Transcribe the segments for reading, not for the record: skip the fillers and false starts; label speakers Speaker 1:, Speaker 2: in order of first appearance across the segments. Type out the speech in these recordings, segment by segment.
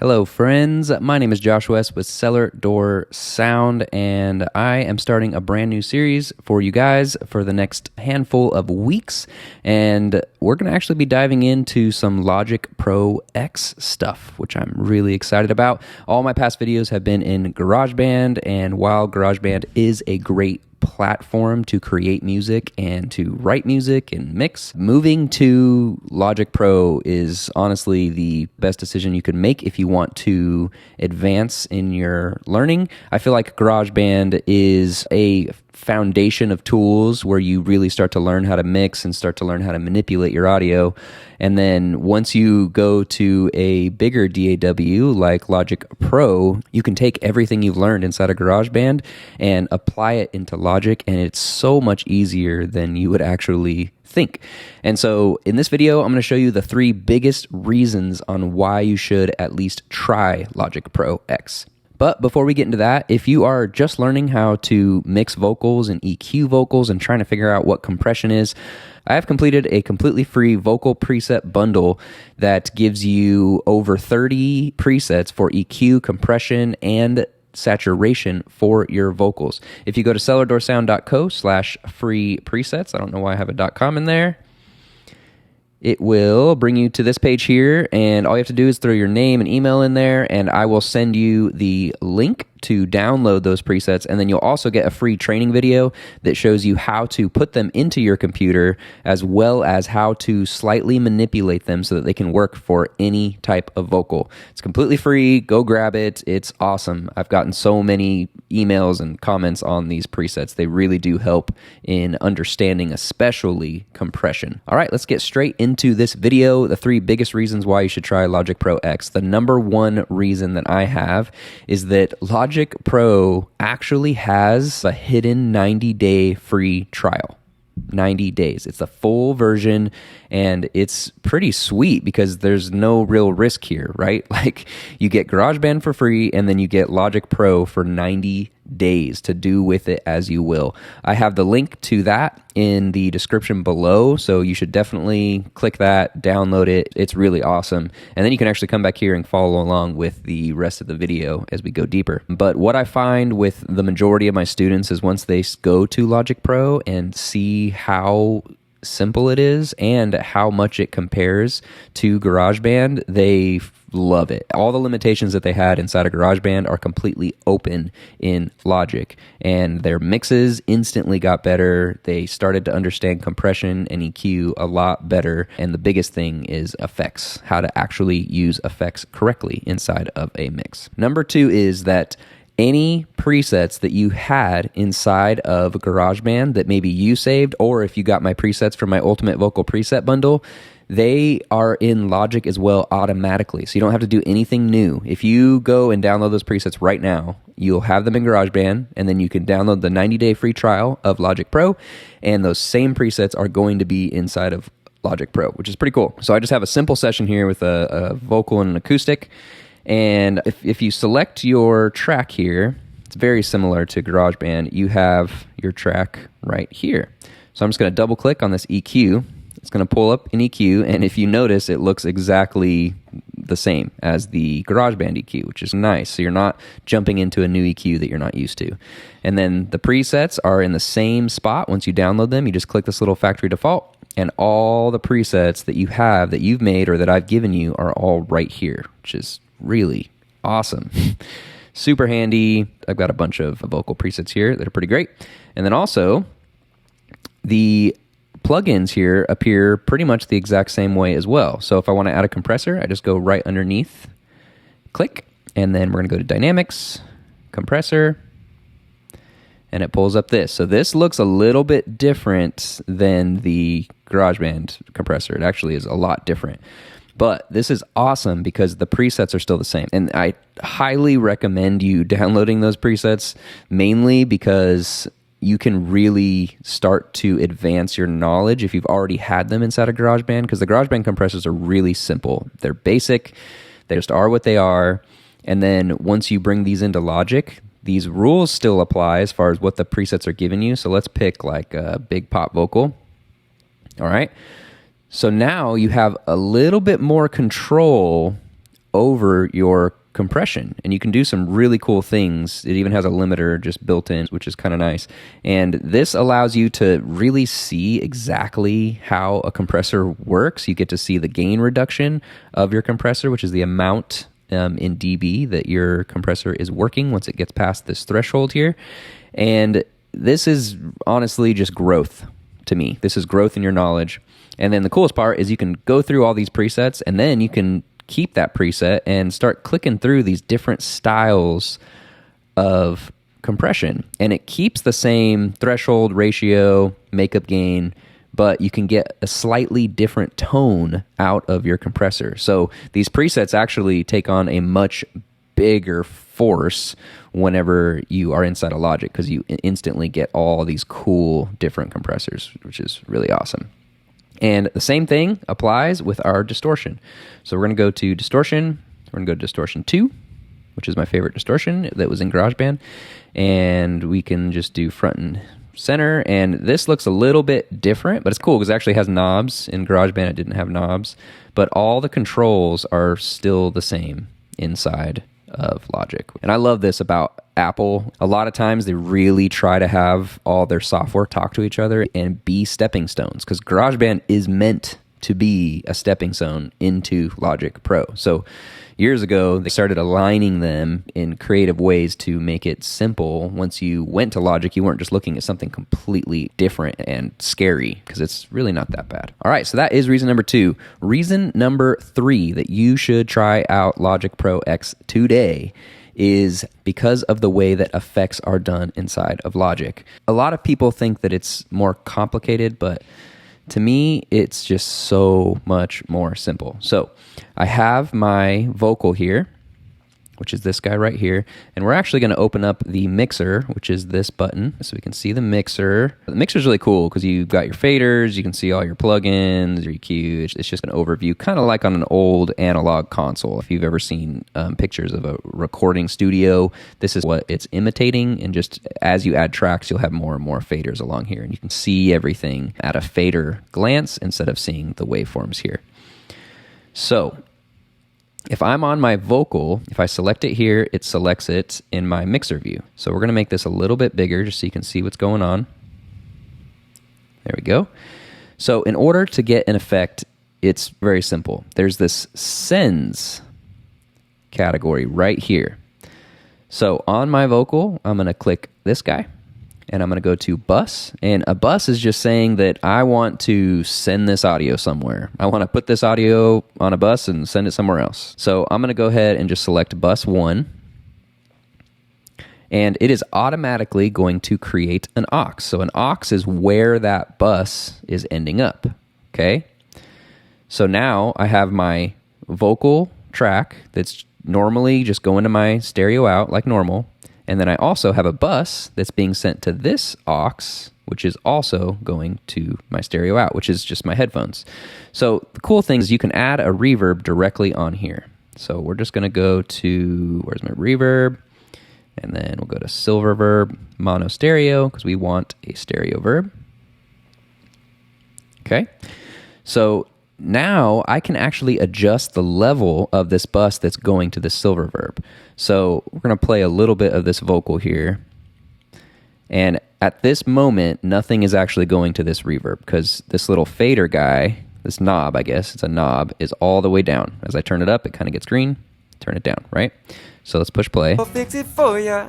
Speaker 1: Hello, friends. My name is Josh West with Cellar Door Sound, and I am starting a brand new series for you guys for the next handful of weeks. And we're going to actually be diving into some Logic Pro X stuff, which I'm really excited about. All my past videos have been in GarageBand, and while GarageBand is a great platform to create music and to write music and mix, moving to Logic Pro is honestly the best decision you can make if you want to advance in your learning. I feel like GarageBand is a foundation of tools where you really start to learn how to mix and start to learn how to manipulate your audio. And then once you go to a bigger DAW like Logic Pro, you can take everything you've learned inside of GarageBand and apply it into Logic, and it's so much easier than you would actually think. And so in this video, I'm going to show you the 3 biggest reasons on why you should at least try Logic Pro X. But before we get into that, if you are just learning how to mix vocals and EQ vocals and trying to figure out what compression is, I have completed a completely free vocal preset bundle that gives you over 30 presets for EQ, compression, and saturation for your vocals. If you go to cellardoorsound.co/free presets, I don't know why I have a .com in there, it will bring you to this page here, and all you have to do is throw your name and email in there, and I will send you the link to download those presets, and then you'll also get a free training video that shows you how to put them into your computer, as well as how to slightly manipulate them so that they can work for any type of vocal. It's completely free. Go grab it. It's awesome. I've gotten so many emails and comments on these presets. They really do help in understanding, especially compression. All right, let's get straight into this video. The 3 biggest reasons why you should try Logic Pro X. The number 1 reason that I have is that Logic Pro actually has a hidden 90-day free trial. 90 days. It's a full version, and it's pretty sweet because there's no real risk here, right? Like, you get GarageBand for free, and then you get Logic Pro for 90 days to do with it as you will. I have the link to that in the description below, so you should definitely click that, download it. It's really awesome. And then you can actually come back here and follow along with the rest of the video as we go deeper. But what I find with the majority of my students is once they go to Logic Pro and see how simple it is and how much it compares to GarageBand, they love it. All the limitations that they had inside of GarageBand are completely open in Logic, and their mixes instantly got better. They started to understand compression and EQ a lot better, and the biggest thing is effects, how to actually use effects correctly inside of a mix. Number 2 is that any presets that you had inside of GarageBand that maybe you saved, or if you got my presets from my Ultimate Vocal Preset Bundle, they are in Logic as well automatically. So you don't have to do anything new. If you go and download those presets right now, you'll have them in GarageBand, and then you can download the 90-day free trial of Logic Pro, and those same presets are going to be inside of Logic Pro, which is pretty cool. So I just have a simple session here with a vocal and an acoustic. And if you select your track here, it's very similar to GarageBand. You have your track right here. So I'm just going to double click on this EQ. It's going to pull up an EQ, and if you notice, it looks exactly the same as the GarageBand EQ, which is nice. So you're not jumping into a new EQ that you're not used to. And then the presets are in the same spot. Once you download them, you just click this little factory default, and all the presets that you have, that you've made or that I've given you, are all right here, which is really awesome. Super handy. I've got a bunch of vocal presets here that are pretty great. And then also, the plugins here appear pretty much the exact same way as well. So if I want to add a compressor, I just go right underneath, click, and then we're going to go to Dynamics, Compressor, and it pulls up this. So this looks a little bit different than the GarageBand compressor. It actually is a lot different. But this is awesome because the presets are still the same. And I highly recommend you downloading those presets, mainly because you can really start to advance your knowledge if you've already had them inside of GarageBand, because the GarageBand compressors are really simple. They're basic. They just are what they are. And then once you bring these into Logic, these rules still apply as far as what the presets are giving you. So let's pick like a big pop vocal. All right. So now you have a little bit more control over your compression, and you can do some really cool things. It even has a limiter just built in, which is kind of nice. And this allows you to really see exactly how a compressor works. You get to see the gain reduction of your compressor, which is the amount in dB that your compressor is working once it gets past this threshold here. And this is honestly just growth to me. This is growth in your knowledge. And then the coolest part is you can go through all these presets, and then you can keep that preset and start clicking through these different styles of compression. And it keeps the same threshold, ratio, makeup gain, but you can get a slightly different tone out of your compressor. So these presets actually take on a much bigger force whenever you are inside of Logic, because you instantly get all these cool different compressors, which is really awesome. And the same thing applies with our distortion. So we're going to go to distortion. We're going to go to distortion 2, which is my favorite distortion that was in GarageBand. And we can just do front and center. And this looks a little bit different, but it's cool because it actually has knobs. In GarageBand, it didn't have knobs. But all the controls are still the same inside of Logic. And I love this about Apple. A lot of times they really try to have all their software talk to each other and be stepping stones, because GarageBand is meant to be a stepping stone into Logic Pro. So years ago, they started aligning them in creative ways to make it simple. Once you went to Logic, you weren't just looking at something completely different and scary, because it's really not that bad. All right, so that is reason number 2. Reason number 3 that you should try out Logic Pro X today is because of the way that effects are done inside of Logic. A lot of people think that it's more complicated, but to me, it's just so much more simple. So I have my vocal here, which is this guy right here. And we're actually going to open up the mixer, which is this button, so we can see the mixer. The mixer is really cool because you've got your faders, you can see all your plugins, your EQ. It's just an overview, kind of like on an old analog console. If you've ever seen pictures of a recording studio, this is what it's imitating. And just as you add tracks, you'll have more and more faders along here. And you can see everything at a fader glance instead of seeing the waveforms here. So if I'm on my vocal, if I select it here, it selects it in my mixer view. So we're going to make this a little bit bigger just so you can see what's going on. There we go. So in order to get an effect, it's very simple. There's this sends category right here. So on my vocal, I'm going to click this guy, and I'm going to go to bus. And a bus is just saying that I want to send this audio somewhere. I want to put this audio on a bus and send it somewhere else. So I'm going to go ahead and just select bus 1. And it is automatically going to create an aux. So an aux is where that bus is ending up. Okay? So now I have my vocal track that's normally just going to my stereo out like normal. And then I also have a bus that's being sent to this aux, which is also going to my stereo out, which is just my headphones. So the cool thing is you can add a reverb directly on here. So we're just going to go to, where's my reverb? And then we'll go to silver verb, mono stereo, because we want a stereo verb. Okay. So now I can actually adjust the level of this bus that's going to the silver verb. So we're going to play a little bit of this vocal here. And at this moment, nothing is actually going to this reverb because this little fader guy, this knob, I guess, it's a knob, is all the way down. As I turn it up, it kind of gets green. Turn it down, right? So let's push play.
Speaker 2: I'll fix it for ya.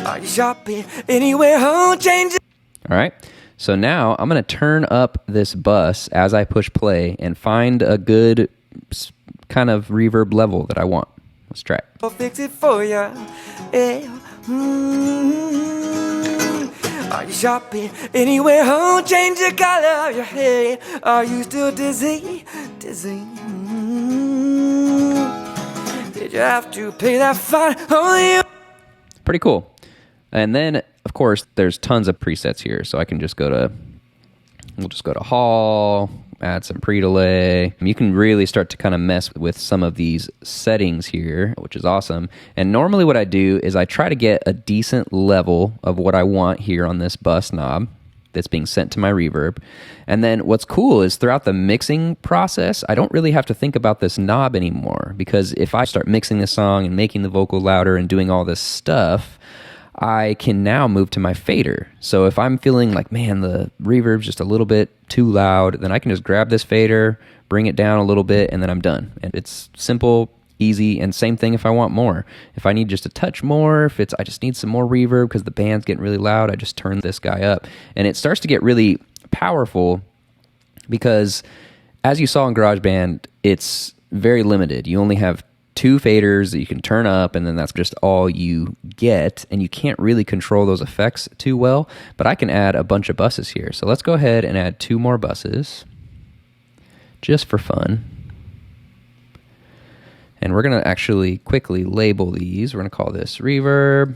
Speaker 2: Are you shopping anywhere? Home change it.
Speaker 1: All right. So now I'm going to turn up this bus as I push play and find a good kind of reverb level that I want. Let's try it.
Speaker 2: I'll fix it for ya. Are you shopping anywhere? Home change the color of your hair. Are you still dizzy? Dizzy. Did you have to pay that fine? Only you.
Speaker 1: Pretty cool. And then, of course, there's tons of presets here. So I can just we'll just go to Hall, add some pre-delay. You can really start to kind of mess with some of these settings here, which is awesome. And normally what I do is I try to get a decent level of what I want here on this bus knob. that's being sent to my reverb. And then what's cool is throughout the mixing process, I don't really have to think about this knob anymore, because if I start mixing this song and making the vocal louder and doing all this stuff, I can now move to my fader. So if I'm feeling like, man, the reverb's just a little bit too loud, then I can just grab this fader, bring it down a little bit, and then I'm done. And it's simple, easy, and same thing if I want more. If I need just a touch more, if it's I just need some more reverb because the band's getting really loud, I just turn this guy up. And it starts to get really powerful because, as you saw in GarageBand, it's very limited. You only have 2 faders that you can turn up, and then that's just all you get, and you can't really control those effects too well. But I can add a bunch of buses here. So let's go ahead and add 2 more buses just for fun. And we're going to actually quickly label these. We're going to call this reverb.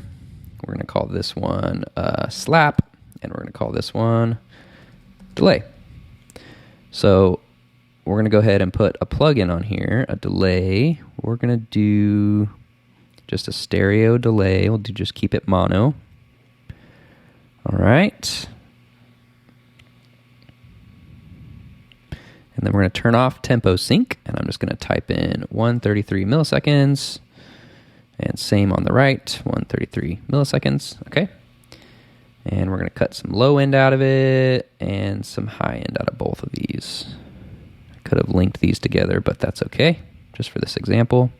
Speaker 1: We're going to call this one slap. And we're going to call this one delay. So we're going to go ahead and put a plugin on here, a delay. We're going to do just a stereo delay. We'll just keep it mono. All right. And then we're going to turn off tempo sync, and I'm just going to type in 133 milliseconds, and same on the right, 133 milliseconds, okay? And we're going to cut some low end out of it and some high end out of both of these. I could have linked these together, but that's okay, just for this example.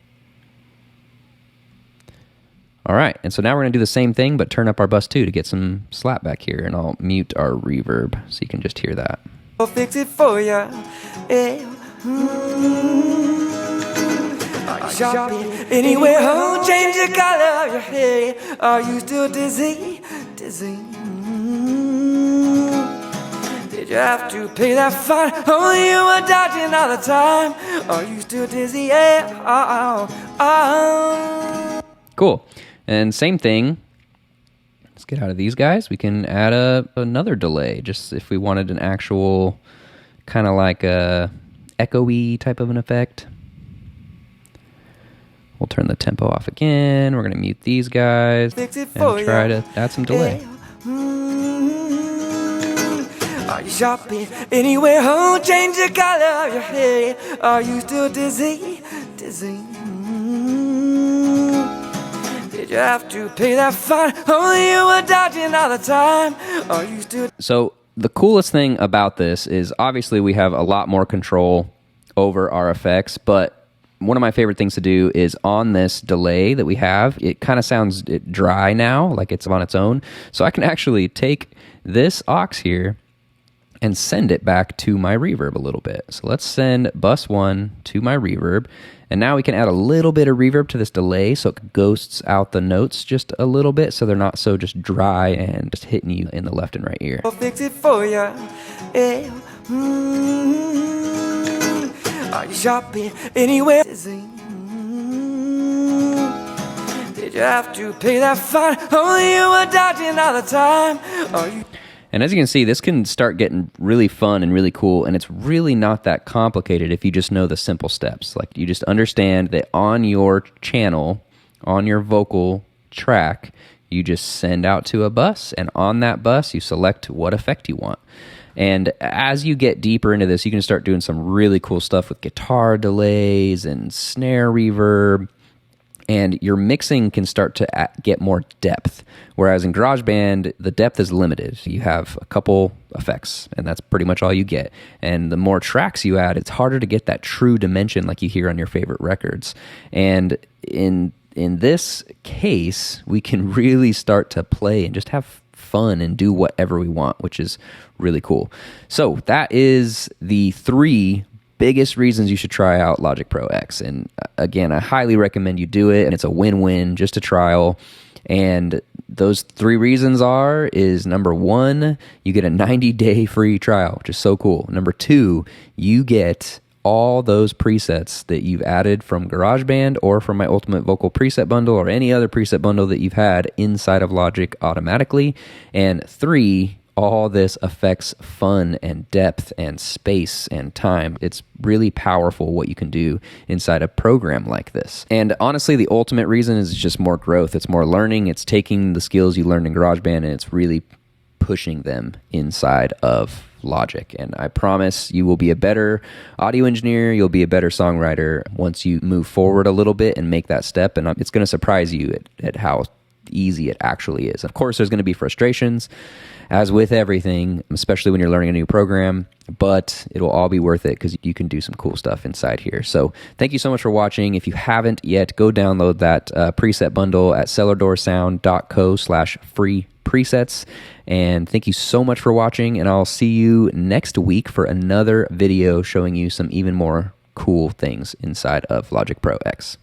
Speaker 1: All right, and so now we're going to do the same thing, but turn up our bus 2 to get some slap back here, and I'll mute our reverb so you can just hear that.
Speaker 2: I'll fix it for ya. Yeah. Are you shopping anywhere home? Change the color of your hair. Are you still dizzy? Dizzy. Did you have to pay that fine? Oh, you were dodging all the time. Are you still dizzy? Yeah.
Speaker 1: Cool. And same thing. Let's get out of these guys. We can add another delay, just if we wanted an actual kind of like a echoey type of an effect. We'll turn the tempo off again. We're going to mute these guys and try to add some delay.
Speaker 2: Are you shopping anywhere home? Change the color of your hair. Are you still dizzy? Dizzy. Did you have to pay that fine? Oh, you were dodging all the time. Are you still...
Speaker 1: So the coolest thing about this is obviously we have a lot more control over our effects, but one of my favorite things to do is on this delay that we have, it kind of sounds dry now, like it's on its own. So I can actually take this aux here and send it back to my reverb a little bit. So let's send bus 1 to my reverb. And now we can add a little bit of reverb to this delay so it ghosts out the notes just a little bit so they're not so just dry and just hitting you in the left and right ear.
Speaker 2: I'll fix it for ya. Yeah. Are you shopping anywhere? Did you have to pay that fine? Oh, you were dodging all the time. Are you...
Speaker 1: And as you can see, this can start getting really fun and really cool, and it's really not that complicated if you just know the simple steps. Like, you just understand that on your channel, on your vocal track, you just send out to a bus, and on that bus, you select what effect you want. And as you get deeper into this, you can start doing some really cool stuff with guitar delays and snare reverb, and your mixing can start to get more depth. Whereas in GarageBand, the depth is limited. You have a couple effects, and that's pretty much all you get. And the more tracks you add, it's harder to get that true dimension like you hear on your favorite records. And in this case, we can really start to play and just have fun and do whatever we want, which is really cool. So that is the 3 biggest reasons you should try out Logic Pro X. And again, I highly recommend you do it, and it's a win-win, just a trial. And those 3 reasons is number 1, you get a 90-day free trial, which is so cool. Number 2, you get all those presets that you've added from GarageBand or from my Ultimate Vocal preset bundle or any other preset bundle that you've had inside of Logic automatically. And 3, all this affects fun and depth and space and time. It's really powerful what you can do inside a program like this. And honestly, the ultimate reason is just more growth. It's more learning. It's taking the skills you learned in GarageBand and it's really pushing them inside of Logic. And I promise you will be a better audio engineer. You'll be a better songwriter once you move forward a little bit and make that step. And it's going to surprise you at how easy it actually is. Of course, there's going to be frustrations, as with everything, especially when you're learning a new program, but it'll all be worth it because you can do some cool stuff inside here. So thank you so much for watching. If you haven't yet, go download that preset bundle at cellardoorsound.co/free presets. And thank you so much for watching, and I'll see you next week for another video showing you some even more cool things inside of Logic Pro X.